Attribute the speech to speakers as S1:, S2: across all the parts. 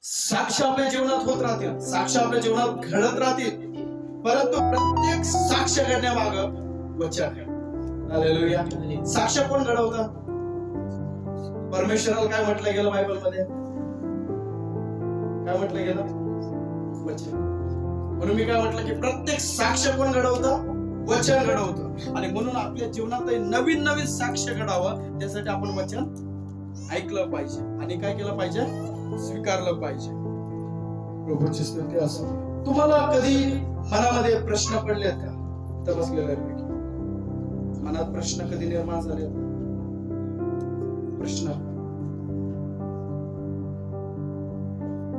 S1: साक्ष आपल्या जीवनात होत राहतील, साक्ष आपल्या जीवनात घडत राहतील, परंतु प्रत्येक साक्ष घडण्यामाग वचन आहे. हालेलुया. साक्ष कोण घडवतं? परमेश्वराला काय म्हटलं गेलं बायबल मध्ये? काय म्हटलं गेलं? वचन. म्हणून मी काय म्हटलं की प्रत्येक साक्ष कोण घडवतं? वचन घडवतं. आणि म्हणून आपल्या जीवनात नवीन नवीन साक्ष घडावं त्यासाठी आपण वचन ऐकलं पाहिजे आणि काय केलं पाहिजे? स्वीकारलं पाहिजे. प्रभूची स्तुती असो. तुम्हाला कधी मनामध्ये प्रश्न पडलेत का? तर बसलेल्यापैकी मनात प्रश्न कधी निर्माण झाले? प्रश्न.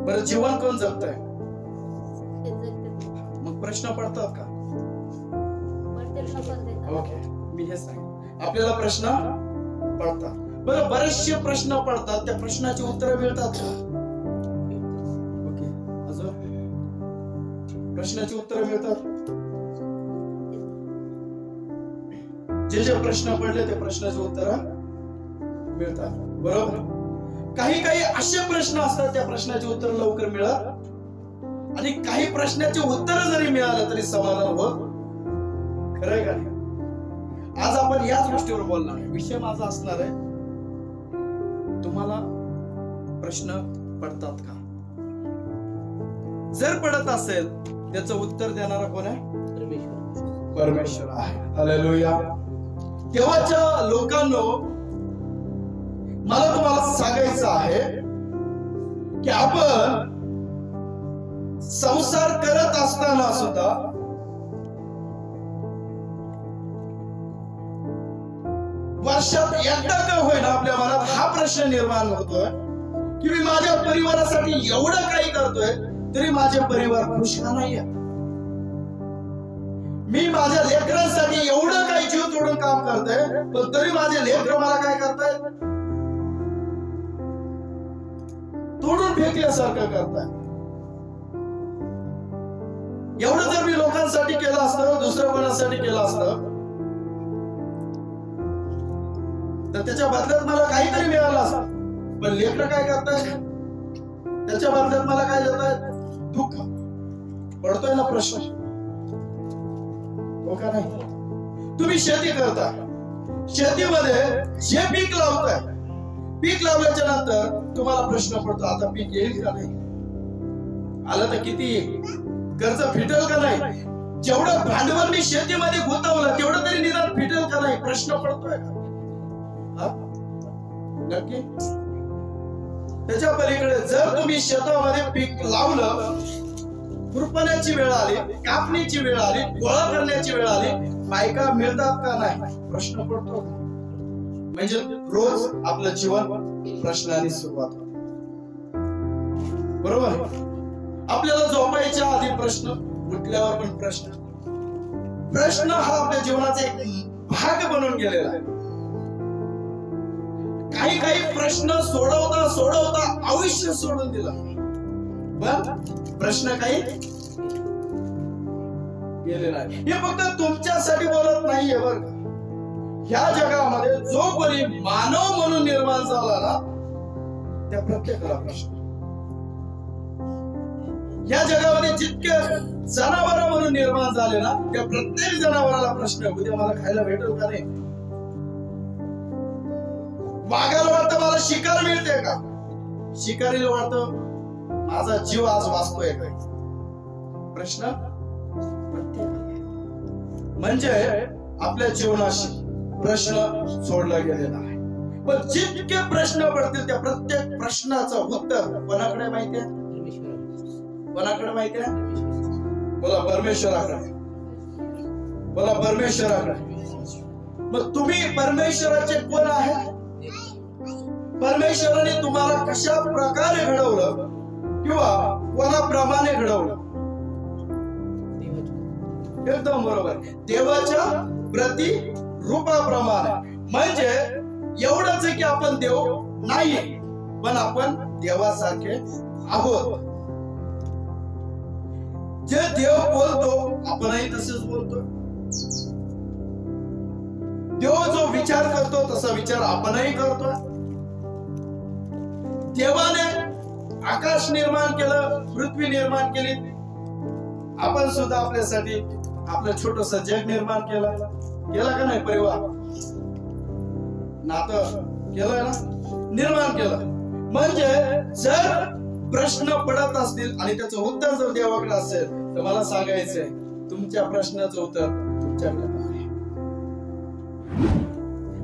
S1: बरं, जीवन कोण जगतंय? मग प्रश्न पडतात का? ओके, मी हे सांग, आपल्याला प्रश्न पडतात. बरं, बरेचसे प्रश्न पडतात, त्या प्रश्नाची उत्तरं मिळतात का? ओके, अजून प्रश्नाची उत्तरं मिळतात. जे जे प्रश्न पडले ते प्रश्नाची उत्तरं मिळतात, बरोबर. काही काही असे प्रश्न असतात त्या प्रश्नाची उत्तर लवकर मिळत, आणि काही प्रश्नाचे उत्तर जरी मिळालं तरी समाधान होत. खरंय का? आज आपण याच गोष्टीवर बोलणार आहे. विषय माझा असणार आहे, तुम्हाला प्रश्न पडतात का? जर पडत असेल त्याचं उत्तर देणारा कोण आहे? परमेश्वर आहे. हालेलुया. तेव्हाच्या लोकांनो, मला तुम्हाला सांगायचं आहे की आपण संसार करत असताना सुद्धा वर्षात एकदा का होईना आपल्या मनात हा प्रश्न निर्माण होतोय की मी माझ्या परिवारासाठी एवढं काही करतोय तरी माझे परिवार खुश का नाहीये. मी माझ्या लेकरांसाठी एवढं काही जीव तोडून काम करतोय पण तरी माझे लेकर मला काय करतायत? तोडून फेकल्यासारखं करताय. एवढं जर मी लोकांसाठी केलं असतं, दुसऱ्या कोणासाठी केलं असतं तर त्याच्या बदल्यात मला काहीतरी मिळालं असतं. पण लेकरं काय करतायत? त्याच्या बदल्यात मला काय देतायत? दुःख. पडतोय ना प्रश्न? हो का नाही? तुम्ही शेती करता, शेतीमध्ये जे पीक लावताय, पीक लावल्याच्या नंतर तुम्हाला प्रश्न पडतो आता पीक येईल का नाही? आलं तर किती येईल? कर्ज फिटेल का नाही? जेवढं भांडवल मी शेतीमध्ये गुंतवलं तेवढं तरी निदान फिटेल का नाही? प्रश्न पडतोय का? नक्की. त्याच्या पलीकडे जर तुम्ही शेतामध्ये पीक लावलं, खुरपण्याची वेळ आली, कापणीची वेळ आली, गोळा करण्याची वेळ आली, बायका मिळतात का नाही? प्रश्न पडतो. म्हणजे रोज आपलं जीवन प्रश्नाने सुरुवात होते, बरोबर. आपल्याला झोपायच्या आधी प्रश्न, उठल्यावर पण प्रश्न. प्रश्न हा आपल्या जीवनाचा एक भाग बनून गेलेला आहे. काही काही प्रश्न सोडवता सोडवता आयुष्य सोडून दिलं, पण प्रश्न काही गेलेला आहे. हे फक्त तुमच्यासाठी बोलत नाहीये बरं का. ह्या जगामध्ये जो कोणी मानव म्हणून निर्माण झाला ना त्या प्रत्येकाला प्रश्न. या जगामध्ये जितके जनावर म्हणून निर्माण झाले ना त्या प्रत्येक जनावराला प्रश्न, उद्या मला खायला भेटेल का नाही? वाघाला वाटतं मला शिकार मिळते का? शिकारीला वाटतं माझा जीव आज वाचतोय का? प्रश्न म्हणजे आपल्या जीवनाशी प्रश्न जोडला गेलेला आहे. पण जितके प्रश्न पडतील त्या प्रत्येक प्रश्नाचं उत्तर कोणाकडे माहिती आहे? कोणाकडे माहिती आहे? बोला परमेश्वराकडे. बोला परमेश्वराकडे. मग तुम्ही परमेश्वराचे कोण आहे? परमेश्वराने तुम्हाला कशा प्रकारे घडवलं किंवा कोणाप्रमाणे घडवलं? एकदम बरोबर, देवाच्या प्रतिरूपाप्रमाणे. म्हणजे एवढंच की आपण देव नाही पण आपण देवासारखे आहोत. जे देव बोलतो आपणही तसेच बोलतो. देव जो विचार करतो तसा विचार आपणही करतो. देवाने आकाश निर्माण केलं, पृथ्वी निर्माण केली, आपण सुद्धा आपल्यासाठी आपलं छोटस जग निर्माण केलं का नाही? परिवार नातं केलंय ना, निर्माण केलं. म्हणजे जर प्रश्न पडत असतील आणि त्याचं उत्तर जर देवाकडे असेल तर मला सांगायचंय, तुमच्या प्रश्नाचं उत्तर तुमच्याकडे आहे.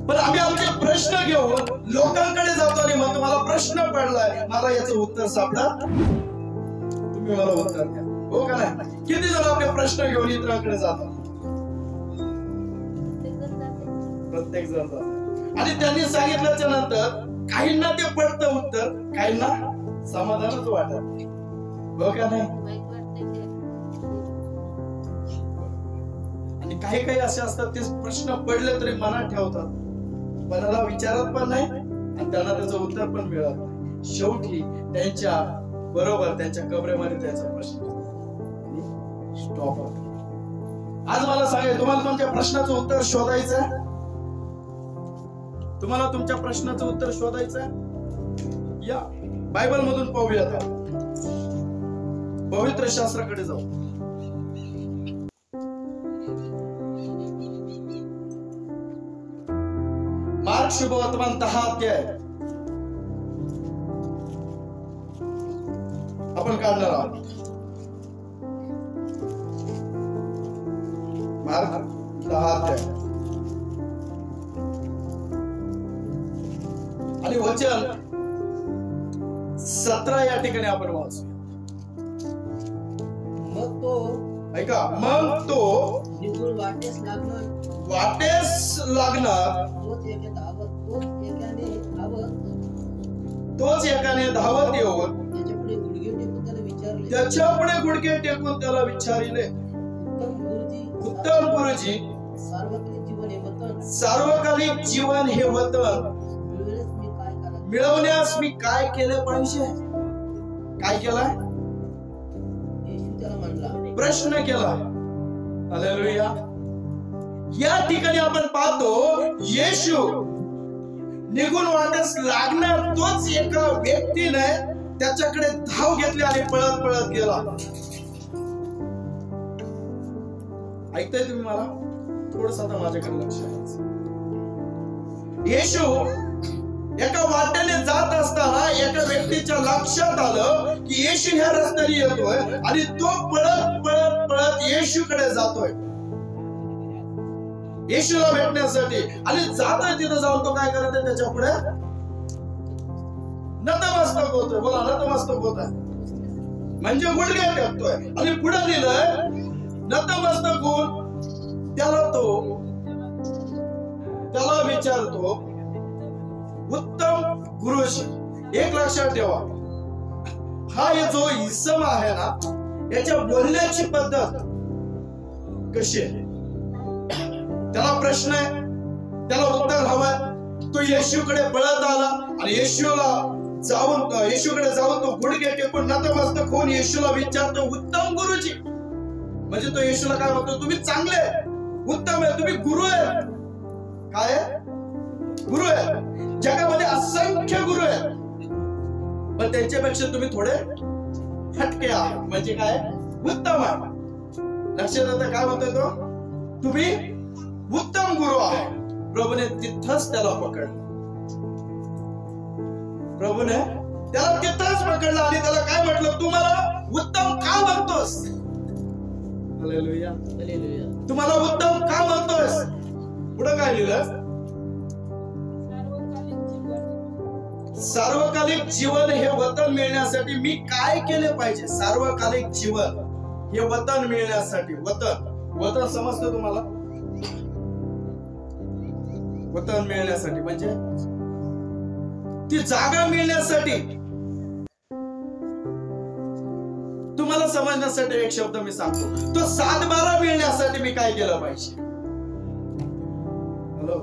S1: पण आम्ही आमचे प्रश्न घेऊन लोकांकडे जातो आणि म्हणतो मला प्रश्न पडलाय, मला याचं उत्तर सापडा, तुम्ही मला उत्तर द्या. हो का नाही? किती जण आपले प्रश्न घेऊन इतरांकडे जातात? प्रत्येक जण जातात. आणि त्यांनी सांगितल्याच्या नंतर काहींना ते पडतं उत्तर, काहींना समाधानच वाटत नाही. हो का नाही? आणि काही काही असे असतात ते प्रश्न पडले तरी मनात ठेवतात, मनाला विचारत पण नाही आणि त्यांना त्याचं उत्तर पण मिळत नाही. शेवटी त्यांच्या बरोबर त्यांच्या कबरेमध्ये त्याचा प्रश्न स्टॉप होतो. आज मला सांगायचं, तुम्हाला तुमच्या प्रश्नाचं उत्तर शोधायचं, तुम्हाला तुमच्या प्रश्नाचं उत्तर शोधायचं. या बायबल मधून पाहूया, पवित्र शास्त्राकडे जाऊ. मार्क शुभवर्तमान 10 अध्याय आपण काढणार आहोत. मार्क 10 अध्याय आणि वचन 17 या ठिकाणी आपण वाचू.
S2: मग तो
S1: ऐका, मग तो
S2: निघून वाटेस लागणार,
S1: तोच एकाने धावत येऊन त्याच्या पुढे गुडघे टेकून त्याला विचारिले, उत्तम गुरुजी, सार्वकालिक जीवन हे वतन मिळवण्यास मी काय केले पाहिजे? काय केलाय? प्रश्न केला. हालेलुया. या ठिकाणी आपण पाहतो, येशू निघून वाटेस लागणार तोच एका व्यक्तीने त्याच्याकडे धाव घेतली आणि पळत पळत गेला. ऐकताय तुम्ही मला? थोडस आता माझ्याकडे लक्ष द्यायचं. येशू एका वाटेने जात असताना एका व्यक्तीच्या लक्षात आलं की येशू ह्या रस्त्याने येतोय आणि तो पळत पळत पळत येशूकडे जातोय, येशूला भेटण्यासाठी. आणि जातोय तिथं जाऊन तो काय करतोय? त्याच्या पुढे नतमस्तक होतोय. बोला, नतमस्तक होतोय म्हणजे गुडघे टेकतोय. आणि पुढे लिहिलंय नतमस्तक होऊन त्याला विचारतो, उत्तम गुरुजी. एक लक्षात ठेवा, हा जो इसम आहे ना, याच्या बोलण्याची पद्धत कशी आहे? त्याला प्रश्न आहे, त्याला उत्तर हवंय. तो येशूकडे पळत आला आणि येशूकडे जाऊन तो गुडघे टेकून नतमस्तक होऊन येशूला विचारतो, उत्तम गुरुजी. म्हणजे तो येशूला काय म्हणतो? तुम्ही चांगले, उत्तम आहे, तुम्ही गुरु आहे. काय आहे? गुरु आहे. जगामध्ये असंख्य गुरु आहेत, पण त्यांच्यापेक्षा तुम्ही थोडे हटके आहात. म्हणजे काय? उत्तम आहे. लक्षात येतं काय म्हणतोय तो? तुम्ही उत्तम गुरु आहे. प्रभूने तिथंच त्याला पकडलं. प्रभूने त्याला तिथंच पकडलं आणि त्याला काय म्हटलं? तू मला उत्तम का म्हणतोस? Hallelujah, hallelujah. तुम्हाला उत्तम का म्हणतोस? पुढे काय लिहिलं? सार्वकालिक जीवन हे वतन मिळण्यासाठी मी काय केले पाहिजे? सार्वकालिक जीवन हे वतन मिळण्यासाठी. वतन समजतं तुम्हाला? वतन मिळण्यासाठी म्हणजे ती जागा मिळण्यासाठी. तुम्हाला समजण्यासाठी एक शब्द मी सांगतो, तो 7-12 मिळण्यासाठी मी काय केलं पाहिजे? हॅलो,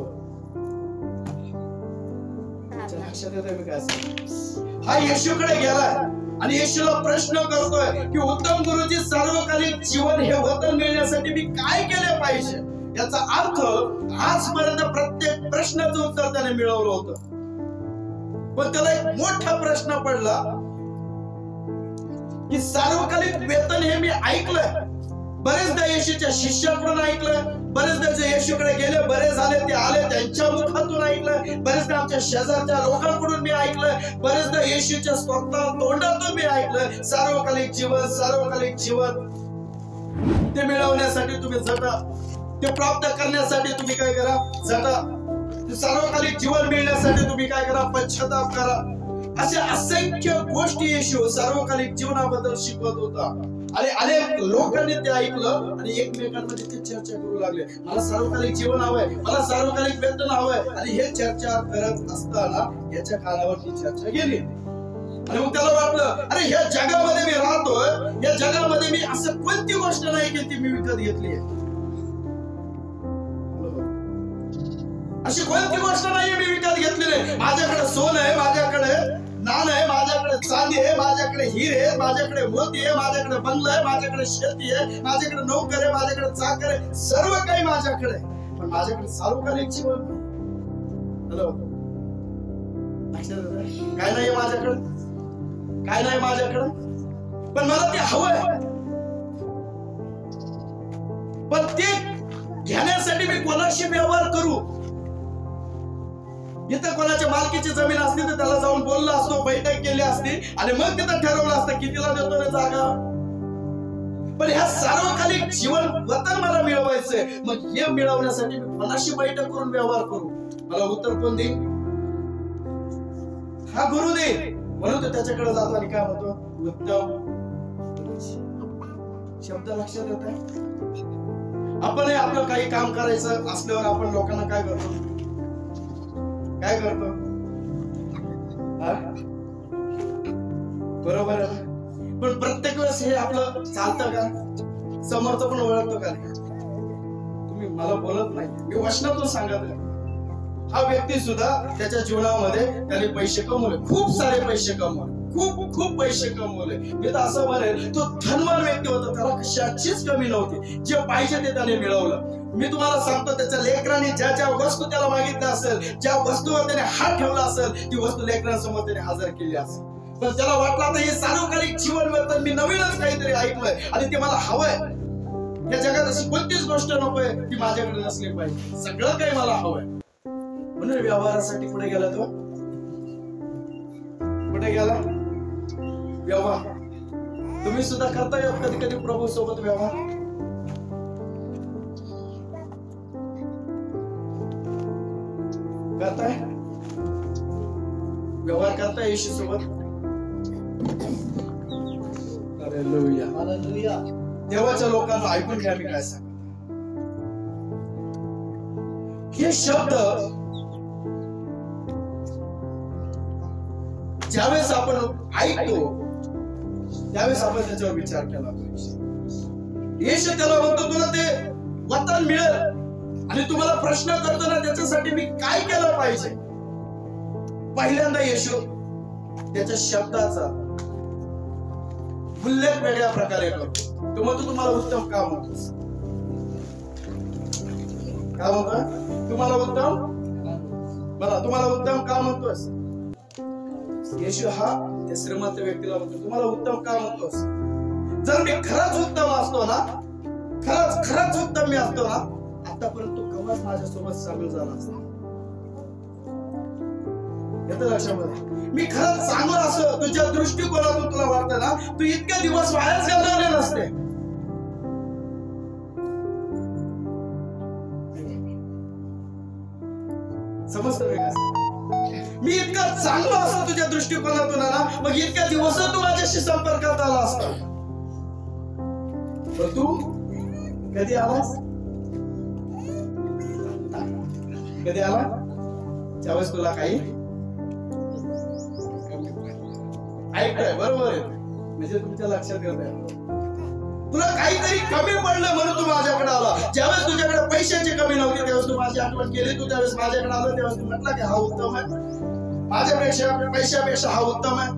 S1: लक्षात येतंय मी काय सांगतो? हा येशूकडे गेलाय आणि येशूला प्रश्न करतोय की उत्तम गुरुजी, सार्वकालिक जीवन हे वतन मिळण्यासाठी मी काय केले पाहिजे? याचा अर्थ आजपर्यंत प्रत्येक प्रश्नाचं उत्तर त्याने मिळवलं होतं, पण त्याला एक मोठा प्रश्न पडला की सार्वकालिक वेतन हे मी ऐकलंय. बरेचदा येशूच्या शिष्याकडून ऐकलं, बरेचदा जे येशूकडे गेले बरे झाले ते आले त्यांच्या मुखातून ऐकलं, बरेचदा आमच्या शेजारच्या लोकांकडून मी ऐकलं, बरेचदा येशूच्या स्वतः तोंडातून मी ऐकलं. सार्वकालिक जीवन, सार्वकालिक जीवन ते मिळवण्यासाठी तुम्ही झटा, ते प्राप्त करण्यासाठी तुम्ही काय करा, झटा. सार्वकालिक जीवन मिळण्यासाठी तुम्ही काय करा, पश्चाताप करा. अशा असंख्य गोष्टी येशू सार्वकालिक जीवनाबद्दल शिकवत होता. आणि अनेक लोकांनी ते ऐकलं आणि एकमेकांमध्ये ते चर्चा करू लागले. मला सार्वकालिक जीवन हवंय, मला सार्वकालिक वेतन हवंय. आणि हे चर्चा करत असताना याच्या कानावरती चर्चा गेली. आणि मग त्याला वाटलं, अरे ह्या जगामध्ये मी राहतोय, या जगामध्ये मी असं कोणती गोष्ट नाही की ती मी विकत घेतली आहे. अशी कोणती गोष्ट नाही मी विकत घेतलेली आहे. माझ्याकडे सोनं आहे, माझ्याकडे नाणं आहे, माझ्याकडे चांदी आहे, माझ्याकडे हिरे आहे, माझ्याकडे मोती आहे, माझ्याकडे बंगला आहे, माझ्याकडे शेती आहे, माझ्याकडे नोकर आहे, माझ्याकडे चाकर आहे, सर्व काही माझ्याकडे. पण माझ्याकडे सार्वकालिक जीवन हॅलो काय नाही माझ्याकडे, काय नाही माझ्याकडे. पण मला ते हवंय. पण ते घेण्यासाठी मी कोणाशी व्यवहार करू. इथं कोणाच्या मालकीची जमीन असती तर त्याला जाऊन बोलला असतो, बैठक केली असती आणि मग तिथं ठरवलं असतं कितीला देतो ना जागा. पण ह्या सार्वकालिक जीवन वतन मला मिळवायचंय. मग हे मिळवण्यासाठी मी कोणाशी बैठक करून व्यवहार करू. मला उत्तर कोण देईल? हा गुरु देईल. म्हणून तो त्याच्याकडे जातो आणि काय म्हणतो, उत्तम. शब्द लक्षात येत आहे. आपण आपलं काही काम करायचं असल्यावर आपण लोकांना काय करतो, काय करतो, बरोबर आहे. पण प्रत्येक वेळेस हे आपलं चालतं का? समोरचं पण ओळखतो का? तुम्ही मला बोलत नाही, मी वचनातून सांगत. हा व्यक्ती सुद्धा त्याच्या जीवनामध्ये त्याने पैसे कमवले, खूप सारे पैसे कमवले, खूप पैसे कमवले. मी तर असं म्हणेल तो धनवान व्यक्ती होता, त्याला कशाचीच कमी नव्हती. जे पाहिजे ते त्याने मिळवलं. मी तुम्हाला सांगतो, त्याच्या लेकरांनी ज्या ज्या वस्तू त्याला मागितल्या असेल, ज्या वस्तूवर त्याने हात ठेवला असेल, ती वस्तू लेकरांसमोर त्याने हजर केली असेल. पण त्याला वाटलं आता हे सार्वकालिक जीवन वेतन मी नवीनच काहीतरी ऐकलंय आणि ते मला हवंय. या जगात अशी कोणतीच गोष्ट नकोय ती माझ्याकडे नसली पाहिजे. सगळं काही मला हवंय. म्हणून व्यवहारासाठी पुढे गेला तो. कुठे गेला? व्यवहार. तुम्ही सुद्धा करताय कधी कधी प्रभू सोबत व्यवहार. करताय व्यवहार, करताय येशू सोबत. Hallelujah, hallelujah. देवाच्या लोकांना ऐकून घ्या मी काय सांगतो. हे शब्द ज्यावेळेस आपण ऐकतो त्यावेळेस आपण त्याच्यावर विचार केला पाहिजे. येशू त्याला म्हणतो तुला ते वतन मिळेल आणि तुम्हाला प्रश्न करतो ना त्याच्यासाठी मी काय केलं पाहिजे. पहिल्यांदा येशू त्याच्या शब्दाचा उल्लेख वेगळ्या प्रकारे करतो. तो म्हणतो तुम्हाला उत्तम काम म्हणतोस. काय म्हणतो? तुम्हाला उत्तम, बरं तुम्हाला उत्तम काम म्हणतोस. येशू हा त्या श्रीमंत व्यक्तीला म्हणतो तुम्हाला उत्तम काम म्हणतोस. जर मी खरंच उत्तम असतो ना, खरंच उत्तम मी असतो ना, आतापर्यंत तू कवाच माझ्यासोबत सामील झाला असता. येतं लक्षामध्ये? मी खरंच चांगला असतो तुझ्या दृष्टिकोनातून तुला वाटतं ना, तू इतके दिवस वायाच घालवले नसते. समजतं का? मी इतका चांगला असतो तुझ्या दृष्टिकोनातून ना, मग इतक्या दिवस तू माझ्याशी संपर्कात आला असता. पण तू कधी आलास? कधी आला? ज्यावेळेस तुला काही ऐकतोय, बरोबर आहे. म्हणजे तुमच्या लक्षात येत आहे तुला काहीतरी कमी पडलं म्हणून तू माझ्याकडे आला. ज्यावेळेस तुझ्याकडे पैशाची कमी नव्हती त्यावेळेस तू माझी आठवण केली. तू त्यावेळेस माझ्याकडे आला त्यावेळेस तू म्हटला की हा उत्तम आहे, माझ्यापेक्षा पैशापेक्षा हा उत्तम आहे.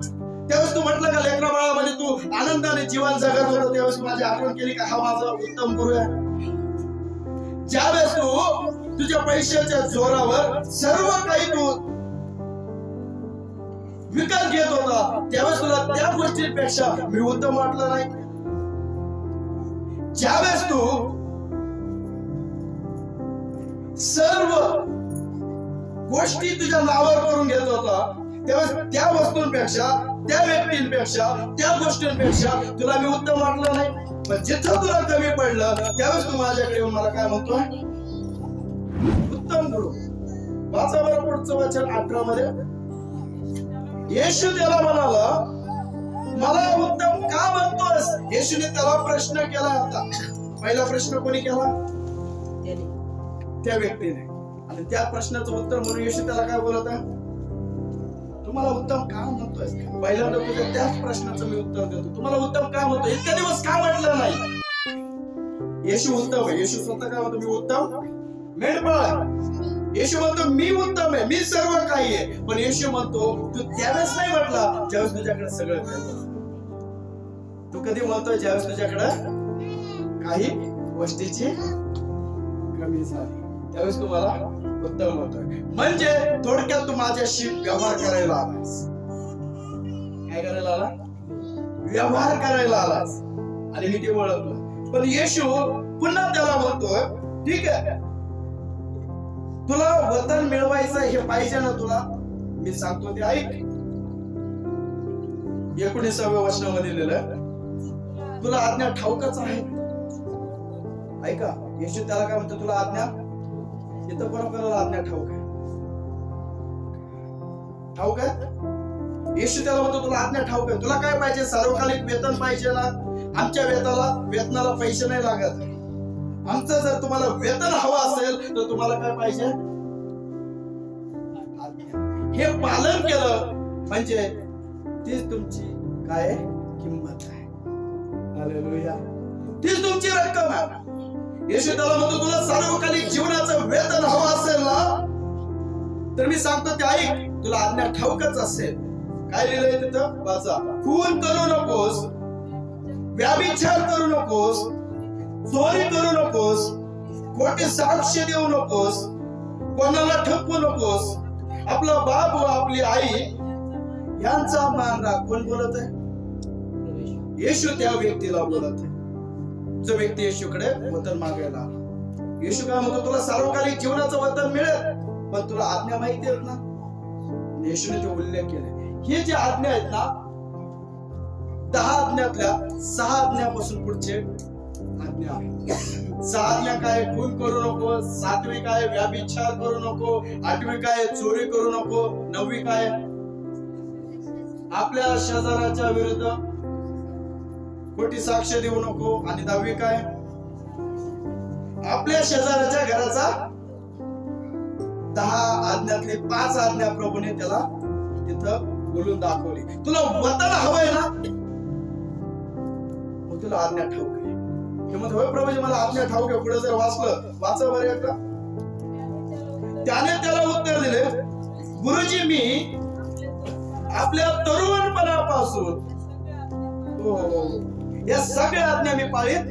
S1: त्यावेळेस तू म्हटलं का लेकरा बाळामध्ये तू आनंदाने जीवन जगत होता त्यावेळेस तू माझी आठवण केली का हा माझा उत्तम गुरु आहे. ज्यावेळेस तू तुझ्या पैशाच्या जोरावर सर्व काही तू विकत घेत होता त्यावेळेस तुला त्या गोष्टींपेक्षा मी उत्तम वाटलं नाही. ज्यावेळेस तू सर्व गोष्टी तुझ्या नावावर करून घेत होता त्यावेळेस त्या वस्तूंपेक्षा, त्या व्यक्तींपेक्षा, त्या गोष्टींपेक्षा तुला मी उत्तम वाटलं नाही. पण जिथं तुला कमी पडलं त्यावेळेस तू माझ्याकडे येऊन मला काय म्हणतोय? उत्तम गुरु. वाचा बरं पुढचं वचन 18 मध्ये. येशू त्याला म्हणाला, मला उत्तम का म्हणतोस? येशूने त्याला प्रश्न केला होता. पहिला प्रश्न कोणी केला? त्या व्यक्तीने. आणि त्या प्रश्नाचं उत्तर म्हणून येशू त्याला काय बोलत आहे? तुम्हाला उत्तम का म्हणतोय? पहिल्यांदा तुझ्या त्याच प्रश्नाचं मी उत्तर देतो. तुम्हाला उत्तम का म्हणतो? इतक्या दिवस का म्हटलं नाही? येशू उत्तम आहे. येशू स्वतः काय म्हणतो? मी उत्तम मेंढपाळ. येशू म्हणतो मी उत्तम आहे, मी सर्व काही आहे. पण येशू म्हणतो तू त्यावेळेस नाही म्हटला ज्यावेळेस तुझ्याकडे सगळं काही. तू कधी म्हणतोय? ज्यावेळेस तुझ्याकडे काही गोष्टीची कमी झाली त्यावेळेस तुम्हाला उत्तम होतोय. म्हणजे थोडक्यात तू माझ्याशी व्यवहार करायला आलास. काय करायला आला? व्यवहार करायला आलास. आणि मी ते ओळखलं. पण येशू पुन्हा त्याला म्हणतोय, ठीक आहे, तुला वतन मिळवायचं हे पाहिजे ना तुला? मी सांगतो ते ऐक. 19व्या वचनामध्ये लिहिलं, तुला आज्ञा ठाऊकच आहे. ऐका, येशू त्याला काय म्हणतो? तुला आज्ञा. इथं कोणाला आज्ञा ठाऊक आहे? ठाऊक आहे? येशू त्याला म्हणतो तुला आज्ञा ठाऊक आहे. तुला काय पाहिजे? सार्वकालिक वेतन पाहिजे ना? आमच्या वेतनाला पैसे नाही लागत. आमचं जर तुम्हाला वेतन हवं असेल तर तुम्हाला काय पाहिजे? हे पालन केलं म्हणजे तीच तुमची काय किंमत आहे. हालेलुया. तीच तुमची रक्कम आहे. येशू त्याला म्हणतो तुला सार्वकालिक जीवनाचं वेतन हवं असेल ना तर मी सांगतो ते ऐक. तुला आज्ञा ठाऊकच असेल. काय लिहिलंय तिथं? वाचा. खून करू नकोस, व्यभिचार करू नकोस, चोरी करू नकोस, खोटे साक्ष देऊ नकोस, कोणाला ठपवू नकोस, आपला बाप व आपली आई यांचा मान राख. कोण बोलत आहे? येशू त्या व्यक्तीला बोलत आहे जो व्यक्ती येशूकडे वतन मागायला आला. येशू काय म्हणतो? तुला सार्वकालिक जीवनाचं वतन मिळेल पण तुला आज्ञा माहिती आहेत ना? येशूने तो उल्लेख केला. हे जे आज्ञा आहेत ना 10 आज्ञातल्या 6 आज्ञापासून पुढचे आज्ञा आहे. 6 आज्ञा काय? खून करू नको. 7वी काय? व्यभिचार करू नको. 8वी काय? चोरी करू नको. 9वी काय? आपल्या शेजाऱ्याच्या विरुद्ध खोटी साक्ष देऊ नको. आणि 10वी काय? आपल्या शेजाऱ्याच्या घराचा 10 आज्ञातली 5 आज्ञा प्रभूने त्याला तिथं बोलून दाखवली. तुला वतन हवंय ना? मग तुला आज्ञा ठाऊक आहे. हे म्हणतो होय प्रभूजी मला आज्ञा ठाऊक आहे. पुढे जर वाचा बरं एकदा. त्याने त्याला उत्तर दिले, गुरुजी मी आपल्या तरुणपणापासून या सगळ्या आज्ञा मी पाळीत.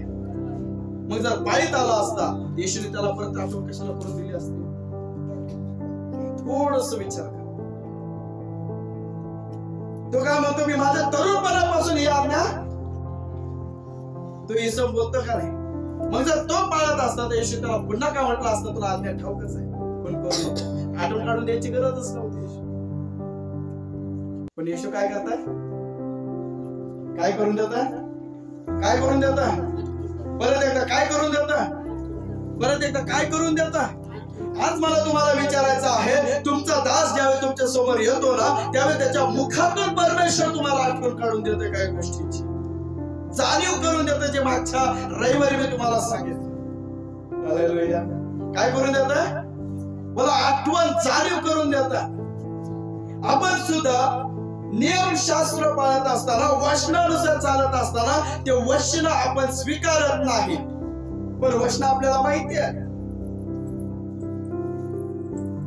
S1: मग जर पाळीत आला असता येशूने त्याला परत आठवण कशाला करून दिली असती? थोडस विचार कर. तो काय म्हणतो? मी माझ्या तरुणपणापासून ही आज्ञा. तो येशू बोलतो का नाही? मग जर तो पाळत असता तर येशू त्याला पुन्हा काय म्हटलं असतं? तुला आज्ञा ठाऊकच आहे पण करू. आठवण काढून द्यायची गरजच नव्हती. पण येशू काय करताय? काय करून देताय? काय करून देताय? परत एकदा काय करून देताय? परत एकदा काय करून देताय? आज मला तुम्हाला विचारायचं आहे, तुमचा दास ज्यावेळी तुमच्या समोर येतो ना त्यावेळी त्याच्या मुखातून परमेश्वर तुम्हाला आठवण काढून देते काही गोष्टीची, जाणीव करून देते जे मागच्या रविवारी मी तुम्हाला सांगितलं. हालेलुया. काय करून देताय? मला आठवण जाणीव करून देताय. आपण सुद्धा नियमशास्त्र पाळत असताना, वचनानुसार चालत असताना ते वचन आपण स्वीकारत नाही. पण वचन आपल्याला माहिती आहे.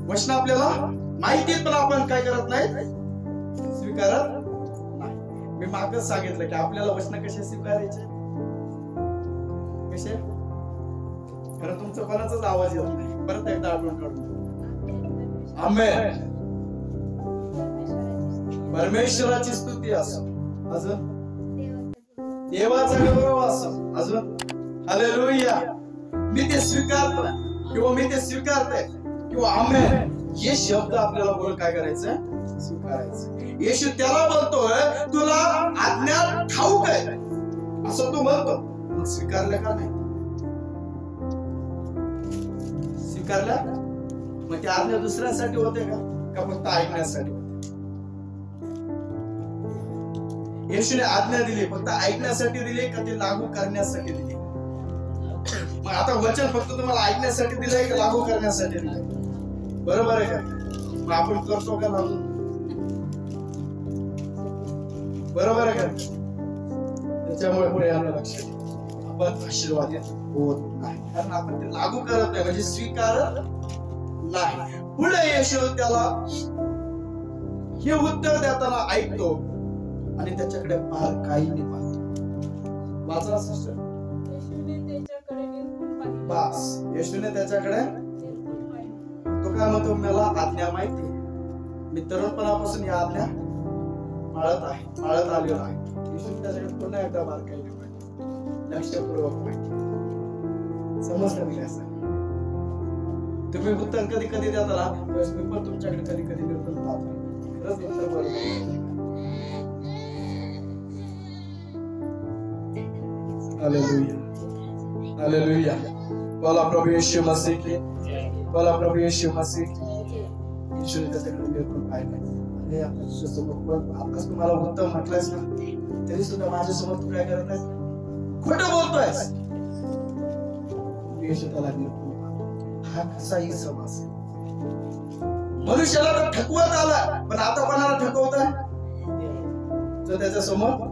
S1: वचन आपल्याला माहिती पण आपण काय करत नाही? स्वीकारत नाही. मी मागच सांगितलं की आपल्याला वचन कसे स्वीकारायचे? कसे? खरं तुमचं कोणाचाच आवाज येत नाही. परत एकदा आठवण काढून. आमेन. परमेश्वराची स्तुती असो, अजून देवाचा गौरव असो, अजून हालेलुया, मी ते स्वीकारतो किंवा मी ते स्वीकारते किंवा आमेन, हे शब्द आपल्याला बोलून काय करायचं, स्वीकारायचं. येशू त्याला बोलतोय तुला आज्ञा ठाऊक आहे असं तू म्हणतो, मग स्वीकारलं का नाही? स्वीकारल्या मग त्या आज्ञा दुसऱ्यासाठी होते का फक्त ऐकण्यासाठी होते? येशूने आज्ञा दिली फक्त ऐकण्यासाठी दिली का ते लागू करण्यासाठी दिली? मग आता वचन फक्त तुम्हाला ऐकण्यासाठी दिलंय का लागू करण्यासाठी दिलंय? बरोबर आहे का? मग आपण करतो का लागू? बरोबर आहे का? त्याच्यामुळे पुढे आपलं लक्षात आपण आशीर्वादित होत नाही, कारण आपण ते लागू करत नाही, म्हणजे स्वीकारत नाही. पुढे येशू त्याला हे उत्तर देताना ऐकतो आणि त्याच्याकडे बारकाईने पाहतो. वाचला सिस्टर? बस, येशूने त्याच्याकडे, तो काय म्हणतो, मला आज्ञा माहिती आहे, मी तरुणपणापासून या आज्ञा पाळत आलेलो आहे. येशूने त्याच्याकडे पुन्हा एकदा बारकाईने पाहिजे, लक्षपूर्वक पाहिजे. समजतं मी काय सांग? तुम्ही उत्तर कधी कधी देताना मी पण तुमच्याकडे कधी कधी निर्बंध पाहतो, खरंच उत्तर बरोबर. Hallelujah, hallelujah. बोला प्रभू यीशु मसीह की, बोला प्रभू यीशु मसीह की. यीशुने त्याच्याकडे बिलकुल पाहिलं. अरे आपण तुझ्यासमोर आताच तुम्हाला उत्तम म्हटलंयस ना, तरी सुद्धा माझ्यासमोर तू काय करत आहेस? खोटं बोलतोयस. येशू त्याला बिलकुल, हा कसाही समाज मनुष्याला तर ठकवत आला, पण आता कोणाला ठकवताय? जो त्याच्या समोर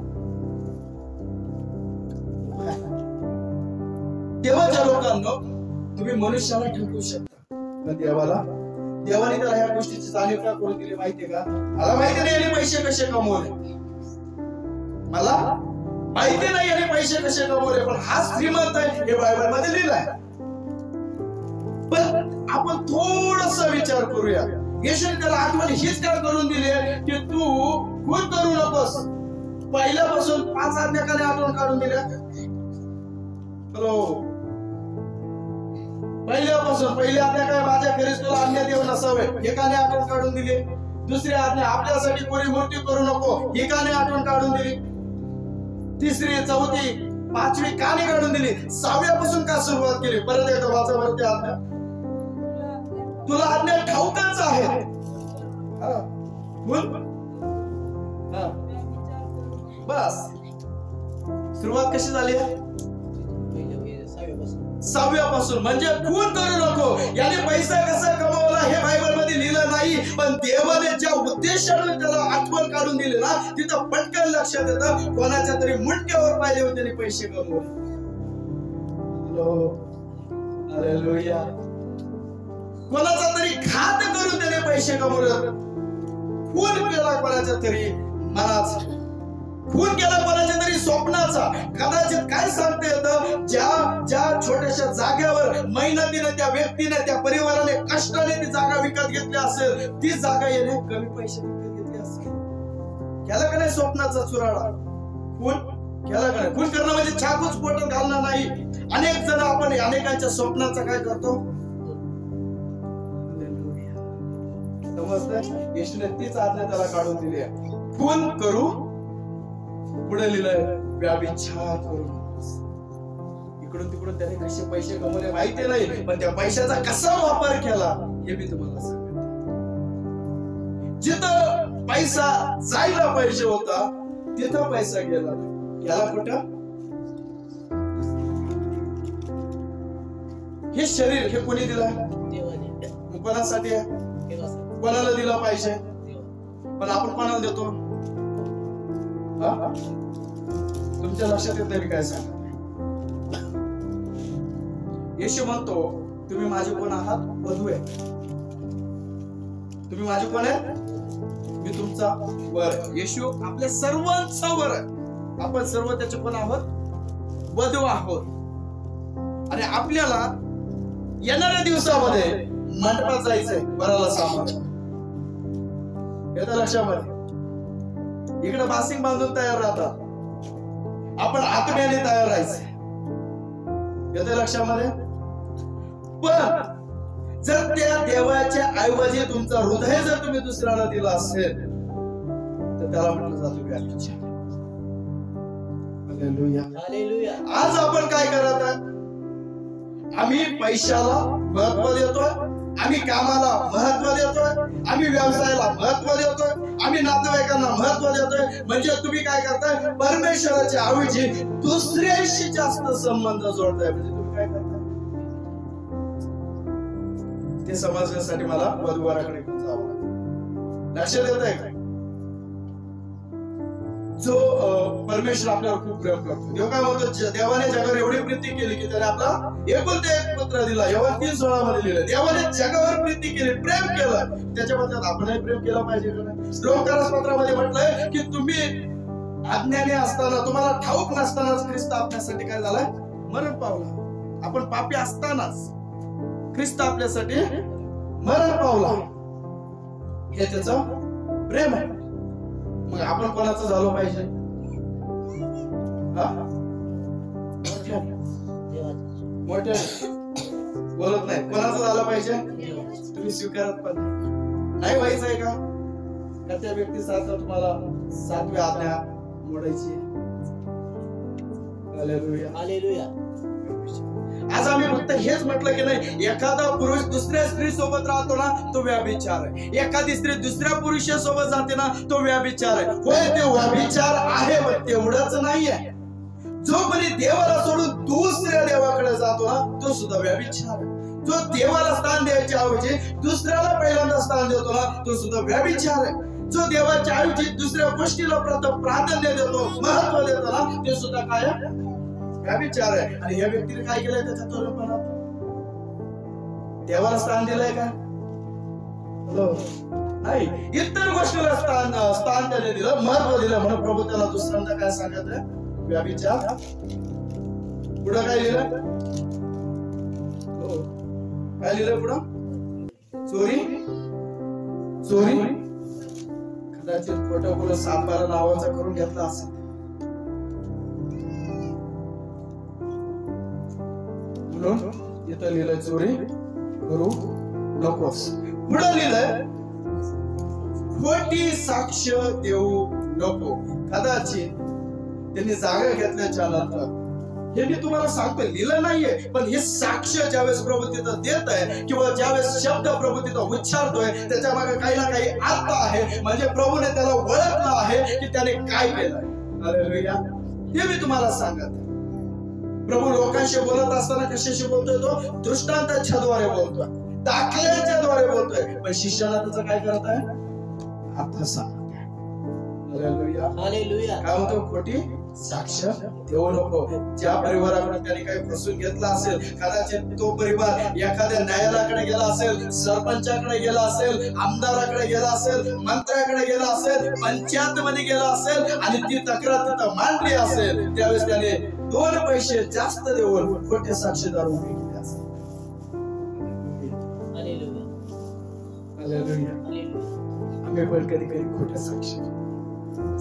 S1: देवाच्या लोकांना तुम्ही मनुष्याला ठेवू शकता, पण देवाने त्याला ह्या गोष्टीची जाणीव का करून दिली माहितीये का? मला माहिती नाही याने पैसे कसे कमवले, मला माहिती नाही याने पैसे कसे कमवले, पण हा श्रीमंत आहे हे बायबल मध्ये लिहिलंय. पण आपण थोडस विचार करूया. येशूने त्याला आठवण हीच काय करून दिली की तू खून करू नकोस. पहिल्यापासून 5 आज्ञाकाने आठवण काढून दिल्या. हॅलो, पहिल्यापासून पहिली आज्ञा काय, माझ्या घरीच तुला अन्य देव नसावे, हे काने आठवण काढून दिली. दुसरी आज्ञा, आपल्यासाठी कोणी मूर्ती करू नको, ही काने आठवण काढून दिली. तिसरी, चौथी, 5वी काने काढून दिली. 6व्यापासून का सुरुवात केली? परत एकदा वाचा बरं ती आज्ञा. तुला आज्ञा ठाऊकच आहे. बस, सुरुवात कशी झाली? 6व्यापासून, म्हणजे खून करू नको. याने पैसा कसा कमावला हे बायबल मध्ये लिहिलं नाही, पण देवाने ज्या उद्देशाने त्याला आठवण काढून दिली ना, तिथं पटकन लक्षात येतं. कोणाच्या तरी मुंडक्यावर पाहिले होते त्याने पैसे कमवले. हालेलुया. कोणाचा तरी घात करून त्याने पैसे कमवले. खून केला कोणाच्या तरी मनाचा, खून केला कोणाच्या तरी स्वप्नाचा. कदाचित काय सांगता येतं, ज्या छोट्याशा जागेवर मेहनतीने त्या व्यक्तीने, त्या परिवाराने कष्टाने ती जागा विकत घेतली असेल, ती जागा येणे कमी पैसे विकत घेतली असेल. केला का नाही स्वप्नाचा चुराडा? खून केला का नाही? खून करणं म्हणजे चाकूच पोटात घालणं नाही. अनेक जण आपण अनेकांच्या स्वप्नाचा काय करतो? समजतंय? येशूने तीच आज्ञा त्याला काढून दिली आहे, खून करू. पुढे लिहिलंय, व्याभिचार करू नकोस. इकडून तिकडून त्याने कसे पैसे कमवले माहिती नाही, पण त्या पैशाचा कसा वापर केला हे मी तुम्हाला सांगतो. जिथं पैसा जायला पाहिजे होता तिथं पैसा गेला. याला कुठं? हे शरीर हे कोणी दिलं? कोणासाठी आहे? कोणाला दिला पाहिजे? पण आपण कोणाला देतो? तुमच्या लक्षात येत नाही काय सांग? येशू म्हणतो, तुम्ही माझे कोण आहात? वधू आहे. तुम्ही माझे कोण आहे? मी तुमचा वर. येशू आपल्या सर्वांचा वर आहे. आपण सर्व त्याचे कोण आहोत? वधू आहोत. आणि आपल्याला येणाऱ्या दिवसामध्ये मंडपात जायचंय वराला सामोरं. येतं लक्षामध्ये? इकडे बासिंग बांधून तयार राहतात, आपण आत्म्याने तयार राहायचं. येते लक्षामध्ये? पण जर त्या देवाच्या ऐवजी तुमचं हृदय जर तुम्ही दुसऱ्याला दिलं असेल तर त्याला म्हटलं जातं व्याभिचार. हालेलुया.
S2: हालेलुया.
S1: आज आपण काय करत आहे? आम्ही पैशाला महत्व देतोय, आम्ही कामाला महत्व देतोय, आम्ही व्यवसायाला महत्व देतोय, आम्ही नातेवाईकांना महत्व देतोय. म्हणजे तुम्ही काय करताय? परमेश्वराच्या ऐवजी दुसऱ्याशी जास्त संबंध जोडताय. म्हणजे तुम्ही काय करताय? ते समजण्यासाठी मला वधूवराकडे घेऊन जावं लागतं. लक्षात येत आहे का? जो परमेश्वर आपल्यावर खूप प्रेम करतो. देव काय म्हणतो? देवाने जगावर एवढी प्रीती केली की त्याने आपला एकुलता एक पुत्र दिला. योहान 3:16 मध्ये लिहिलं, देवाने जगावर प्रीती केली, प्रेम केलं. त्याच्या बद्दल आपणही प्रेम केलं पाहिजे का नाही? लोकांच्या पत्रामध्ये म्हटलंय की तुम्ही अज्ञानी असताना, तुम्हाला ठाऊक नसतानाच ख्रिस्त आपल्यासाठी काय झालाय? मरण पावला. आपण पापी असतानाच ख्रिस्त आपल्यासाठी मरण पावला. हे त्याचं प्रेम आहे. मग आपण कोणाचं झालो पाहिजे? मोठ्या बोलत नाही. कोणाचं झालं पाहिजे? तुम्ही स्वीकारत पण नाही व्हायचंय का? त्या व्यक्तीसारखं तुम्हाला 7वी आज्ञा मोडायची. हालेलुया.
S2: हालेलुया.
S1: आज आम्ही फक्त हेच म्हटलं की नाही, एखादा पुरुष दुसऱ्या स्त्री सोबत राहतो ना, तो व्यभिचार आहे. एखादी स्त्री दुसऱ्या पुरुषासोबत जाते ना, तो व्यभिचार आहे. होय, ते व्यभिचार आहे, पण तेवढंच नाहीये. जो कोणी देवाला सोडून दुसऱ्या देवाकडे जातो ना, तो सुद्धा व्यभिचार आहे. जो देवाला स्थान द्यायच्या ऐवजी दुसऱ्याला पहिल्यांदा स्थान देतो ना, तो सुद्धा व्यभिचार आहे. जो देवाच्या ऐवजी दुसऱ्या गोष्टीला प्रथम प्राधान्य देतो, महत्व देतो ना, ते सुद्धा काय आहे? व्यभिचार आहे. आणि या व्यक्तीने काय केलंय? त्याच्या तरुणपणात देवाला स्थान दिलंय का? नाही, इतर गोष्टीला स्थान त्याने दिलं, महत्व दिलं. म्हणून प्रभू त्याला दुसऱ्यांदा काय सांगत आहे? व्यभिचार. पुढं काय लिहिलं? काय लिहिलं पुढं? चोरी. चोरी कदाचित खोटं बोलत 7-12 नावाचा करून घेतला असेल. इथं लिहिलंय चोरी करू नकोस. पुढे लिहिलंय खोटी साक्ष देऊ नको. कदाचित त्यांनी जागा घेतल्याच्या नंतर, हे मी तुम्हाला सांगतोय, लिहिलं नाहीये, पण हे साक्ष ज्यावेळेस प्रभू तिथं देत आहे किंवा ज्यावेळेस शब्द प्रभू तिथं उच्चारतोय, त्याच्या मागे काही ना काही अर्थ आहे. म्हणजे प्रभूने त्याला ओळखलं आहे की त्याने काय केलंय. हालेलुया. ते मी तुम्हाला सांगत. प्रभू लोकांशी बोलत असताना कशाशी बोलतोय? तो दृष्टांताच्या द्वारे बोलतोय, दाखल्यांच्या द्वारे बोलतोय. पण शिष्याला त्याचं काय करत आहे? अर्थ सांगत. हालेलुया.
S2: हालेलुया.
S1: काय म्हणतो? खोटी साक्ष देऊ नको. ज्या परिवाराकडे त्याने काही फसवून घेतला असेल, कदाचित तो परिवार एखाद्या न्यायालयाकडे गेला असेल, सरपंचाकडे गेला असेल, आमदाराकडे गेला असेल, मंत्र्याकडे गेला असेल, पंचायत मध्ये गेला असेल आणि ती तक्रार तिथं मांडली असेल, त्यावेळेस त्याने 2 पैसे जास्त देऊन खोटे साक्षीदार उभे केले असेल.
S2: हालेलुया.
S1: हालेलुया.
S2: हालेलुया.
S1: आम्ही पण कधी कधी खोटे साक्षी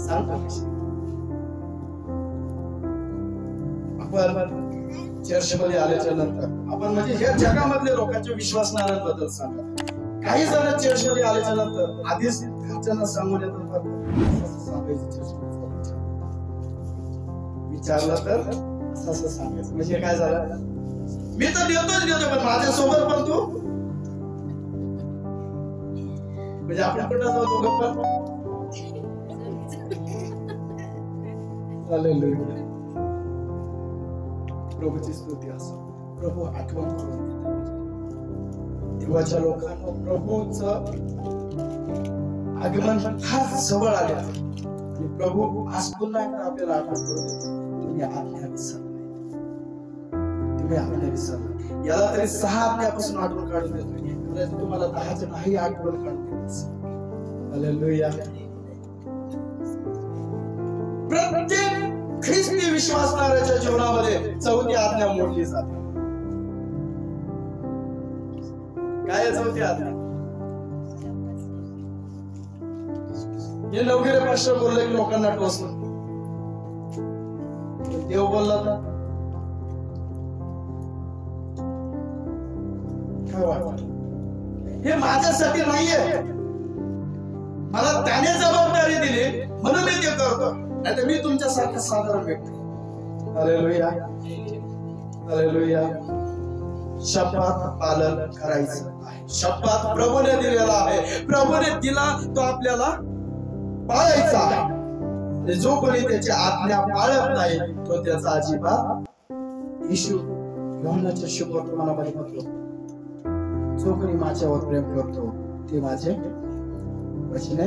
S1: सांगतो. आपण चर्चमध्ये आल्याच्या नंतर आपण म्हणजे या जगामधल्या लोकांच्या विश्वासनाबद्दल सांगा. काही जण चर्चमध्ये आल्याच्या नंतर आधीच घरच्यांना सांगून येतात, विचारलं तर असं सांगायचं. म्हणजे काय झालं? मी तर देतो, पण माझ्यासोबत पण तू, म्हणजे आपण कुठं जाऊ दोघं पण. हालेलुया. प्रभूची स्तुती असो. प्रभू आठवण करून देतात. देवाच्या लोकांना प्रभूचं आगमन फार जवळ आले आहे. आणि प्रभू आज पुन्हा एकदा आपल्याला आठवण करून देतो, तुम्ही आज्ञा विसरलाय, तुम्ही आज्ञा विसरलाय. याला तरी 6 आज्ञापासून आठवण काढून देतोय. कदाचित तुम्हाला 10च नाही आठवण काढून देत असेल. हालेलुया. प्रत्येक ख्रिस्ती विश्वासणाऱ्याच्या जीवनामध्ये 4थी आज्ञा मोडली जाते. काय 4थी आज्ञा? हे नवगिरे पास्टर बोलले की लोकांना टोचलं. देव बोलला तर काय वाटतं? हे माझ्यासाठी नाहीये, मला त्याने जबाबदारी दिली म्हणून मी ते करतो, नाही तर मी तुमच्यासारखं साधारण व्यक्ती. Hallelujah, hallelujah. शपथ पालन करायचं आहे. शपथ प्रभूने दिलेला आहे, प्रभूने दिला तो आपल्याला पाळायचा आहे. जो कोणी त्याची आज्ञा पाळत नाही तो त्याचा अजिबात येशू योहानाच्या शुभ वर्तमानामध्ये म्हटलं, जो कोणी माझ्यावर प्रेम करतो ते माझे वचने.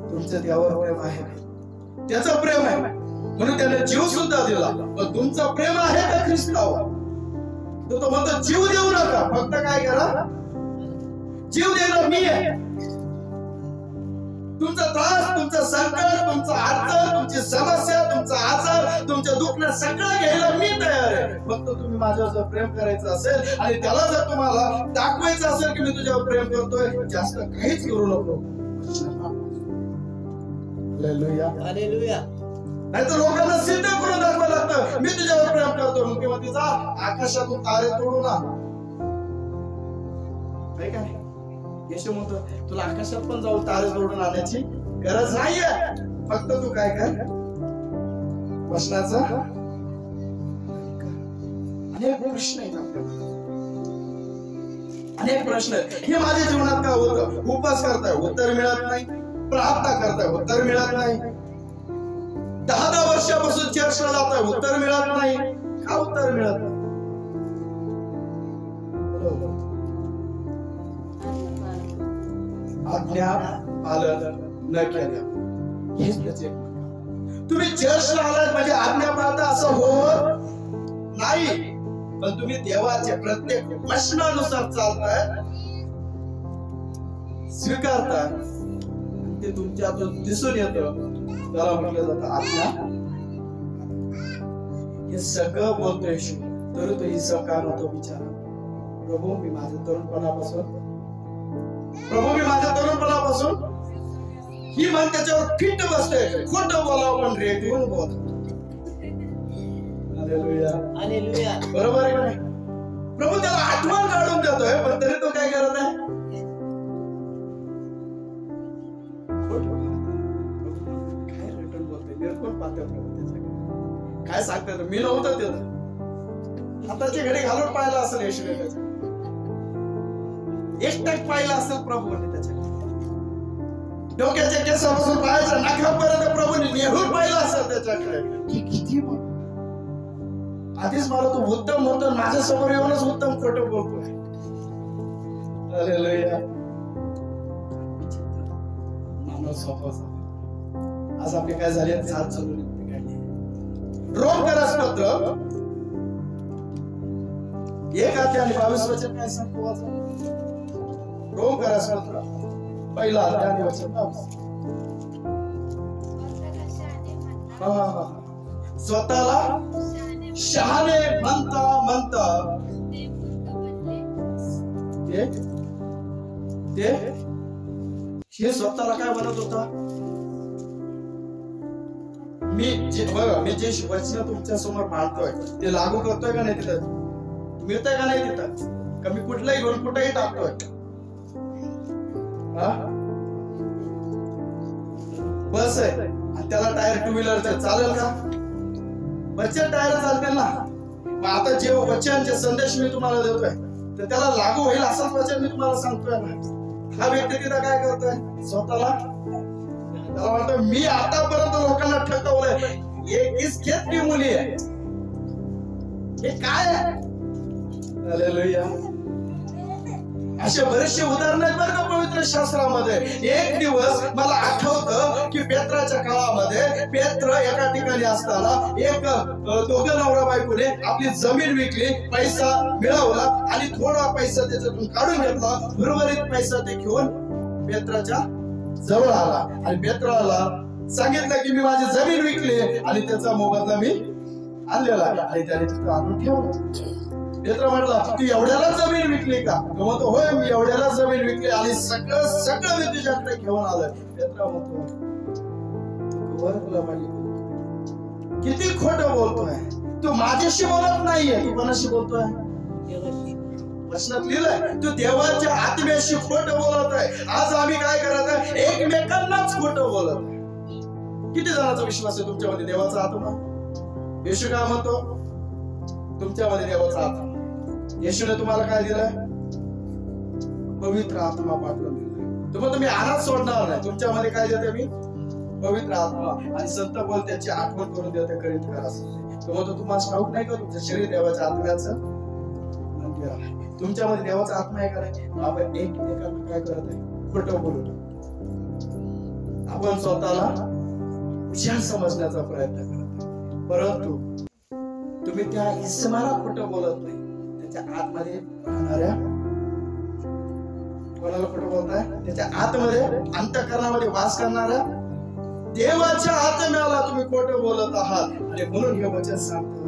S1: तुमचं त्यावर प्रेम आहे, त्याचं प्रेम आहे म्हणून त्याने जीव सुद्धा दिला. पण तुमचं प्रेम आहे का ख्रिस्तावर? तो म्हणतो जीव देऊ नका, फक्त काय करा, जीव देणं मी आहे. तुमचा त्रास, तुमचं संकट, तुमचं अडचण, तुमची समस्या, तुमचा आजार, तुमच्या दुःख सगळं घ्यायला मी तयार आहे. फक्त तुम्ही माझ्यावर जर प्रेम करायचं असेल आणि त्याला जर तुम्हाला दाखवायचं असेल की मी तुझ्यावर प्रेम करतोय, जास्त काहीच करू नको. Hallelujah, hallelujah. नाहीतर लोकांना सिद्ध करून दाखवायला लागतं मी तुझ्यावर प्रेम करतो. मग किंवा तिचा आकाशातून तारे तोडून आण, काय काय येशू म्हणतो तुला आकाशात पण जाऊन तारे तोडून आणायची गरज नाहीये. फक्त तू काय कर, वचनाचा अनेक प्रश्न आहेत आपल्याला, अनेक प्रश्न. हे माझ्या जीवनात काय होतं? उपास करताय उत्तर मिळत नाही, प्रार्थना करताय उत्तर मिळत नाही, 10 वर्षापासून चर्चला जाताय उत्तर मिळत नाही. का उत्तर मिळत नाही? आज्ञा पालन न केलं. हेच त्याचे. तुम्ही चर्चला आलात म्हणजे आज्ञा पाळता असं होत नाही, पण तुम्ही देवाचे प्रत्येक वचनानुसार चालताय, स्वीकारताय, ते तुमच्यातून दिसून येतं. त्याला म्हटलं जातं आज्ञा. हे सगळं बोलतोय येशू. तर तो ही सकाळ होतो विचार, प्रभू मी माझ्या तरुणपणापासून ही मन त्याच्यावर फिट बसते. खोटं बोलावं पण रेटून बोल. Hallelujah, hallelujah. बरोबर आहे का नाही? प्रभू त्याला आठवण काढून देतोय, पण तरी तो काय करत आहे? काय रेटून बोलतोय? निर्गुण पाहतोय प्रभू त्याच्याकडे. काय सांगतोय? मी नव्हतं त्याचं. आताची घडी घालून पाहिला असेल येशूने त्याच्या, एकटक पाहिला असेल प्रभूने त्याच्याकडे. डोक्याच्या केसापासून पायाच्या नाकापर्यंत प्रभूने नेहून पाहिला असेल त्याच्याकडे. किती आधीच मला तो उत्तम म्हणतो, माझ्या समोर येऊनच उत्तम खोटं बोलतोय. हालेलुया. मानव सोपा झाला. आज आपले काय झाले? 7 जून रोमकरास पत्र 1 अध्याय आणि 22 वचन काय सांगतो वाचा. रोमकरास पत्र 1 अध्याय आणि वचन 22. स्वतःला शहाणे म्हणता हे स्वतःला काय म्हणत होता? मी जे वचन तुमच्या समोर मांडतोय ते लागू करतोय का नाही? तिथं मिळतंय का नाही? तिथं का मी कुठलाही घेऊन कुठेही टाकतोय? बस आहे आणि त्याला टायर 2 व्हीलरचे चालेल का? वचन टायर चालतील ना. मग आता जे वचन जे संदेश मी तुम्हाला देतोय तर त्याला लागू होईल असंच वचन मी तुम्हाला सांगतोय ना. हा व्यक्ती तिथं काय करतोय? स्वतःला त्याला म्हणतोय मी आतापर्यंत लोकांना ठकवलंय, एक खेत की मुली आहे. हे काय आहे? हालेलुया. असे बरेचसे उदाहरण आहेत बरं का पवित्र शास्त्रामध्ये. एक दिवस मला आठवतं की पेत्राच्या काळामध्ये पेत्र एका ठिकाणी असताना एक दोघं नवरा बायकोने आपली जमीन विकली, पैसा मिळवला आणि थोडा पैसा त्याच्यातून काढून घेतला. उर्वरित पैसा ते घेऊन पेत्राच्या जवळ आला आणि पेत्राला सांगितलं की मी माझी जमीन विकली आणि त्याचा मोबदला मी आणलेला आहे. आणि त्याने तिथं आणून ठेवलं. पेत्र म्हटला तू एवढ्याला जमीन विकली का? तो म्हणतो होय मी एवढ्याला जमीन विकली आणि सगळं मी तुझ्याकडे घेऊन आलोय. पेत्र म्हणतो किती खोटं बोलतोय तू, माझ्याशी बोलत नाहीये, तू कोणाशी बोलतोय? प्रश्नात लिहिलंय तू देवाच्या आत्म्याशी खोटं बोलत आहे. आज आम्ही काय करत आहे? एकमेकांनाच खोटं बोलत आहे. किती जणांचा विश्वास आहे तुमच्यामध्ये देवाचा आत्मा? येशू काय म्हणतो? तुमच्यामध्ये देवाचा आत्मा. येशूने तुम्हाला काय दिलंय? पवित्र आत्मा पाठवून दिलाय. तो म्हणतो मी अनाथ सोडणार नाही. तुमच्यामध्ये काय देते मी? पवित्र आत्मा. आणि संत बोल त्याची आठवण करून देते करीत करा. तो म्हणतो तुम्हाला ठाऊक नाही का तुमचं शरीर देवाच्या आत्म्याचं मंदिर आहे. तुमच्यामध्ये देवाचा आत्मा आहे का नाही? आपण एकमेकांना काय करत आहे? खोटं बोलत. आपण स्वतःला हुशार समजण्याचा प्रयत्न करत, परंतु तुम्ही त्या इसमाला खोटं बोलत नाही. त्याच्या आतमध्ये राहणाऱ्या कोणाला खोटं बोलताय? त्याच्या आतमध्ये अंतःकरणामध्ये वास करणाऱ्या देवाच्या आत्म्याला तुम्ही खोटं बोलत आहात. आणि म्हणून हे वचन सांगतो की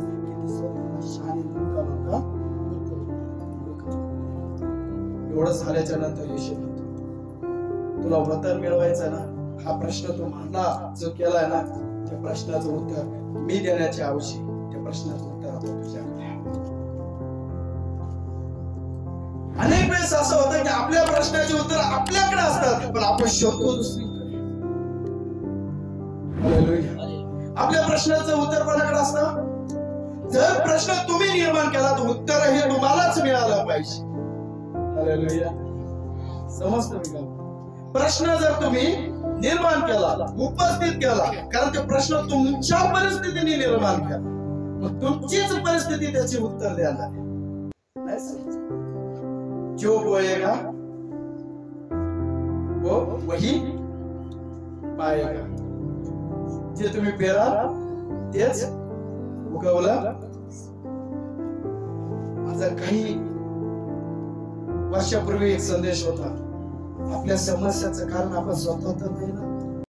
S1: एवढं झाल्याच्या नंतर येशू म्हणतो तुला वतन मिळवायचं ना, हा प्रश्न तू मला जो केलाय ना, त्या प्रश्नाचं उत्तर मी देण्याच्या ऐवजी त्या प्रश्नाचं उत्तर आपण तुझ्याकडे आहे. अनेक वेळेस असं होतं की आपल्या प्रश्नाचे उत्तर आपल्याकडे असतात, पण आपण शोधतो दुसरीकडे. आपल्या प्रश्नाचं उत्तर कोणाकडे असतं? जर प्रश्न तुम्ही निर्माण केला तर उत्तर हे तुम्हालाच मिळालं पाहिजे. हालेलुया. समजतं मी का? प्रश्न जर तुम्ही निर्माण केला, उपस्थित केला, कारण ते प्रश्न तुमच्या परिस्थितीने निर्माण केला, मग तुमचीच परिस्थिती त्याचे उत्तर द्यायला नाही समजत. जो बोएगा वो वही पाएगा. जे तुम्ही पेराल तेच उगवलं. माझा काही वर्षापूर्वी एक संदेश होता. आपल्या समस्याचं कारण आपण स्वतः तर नाही ना,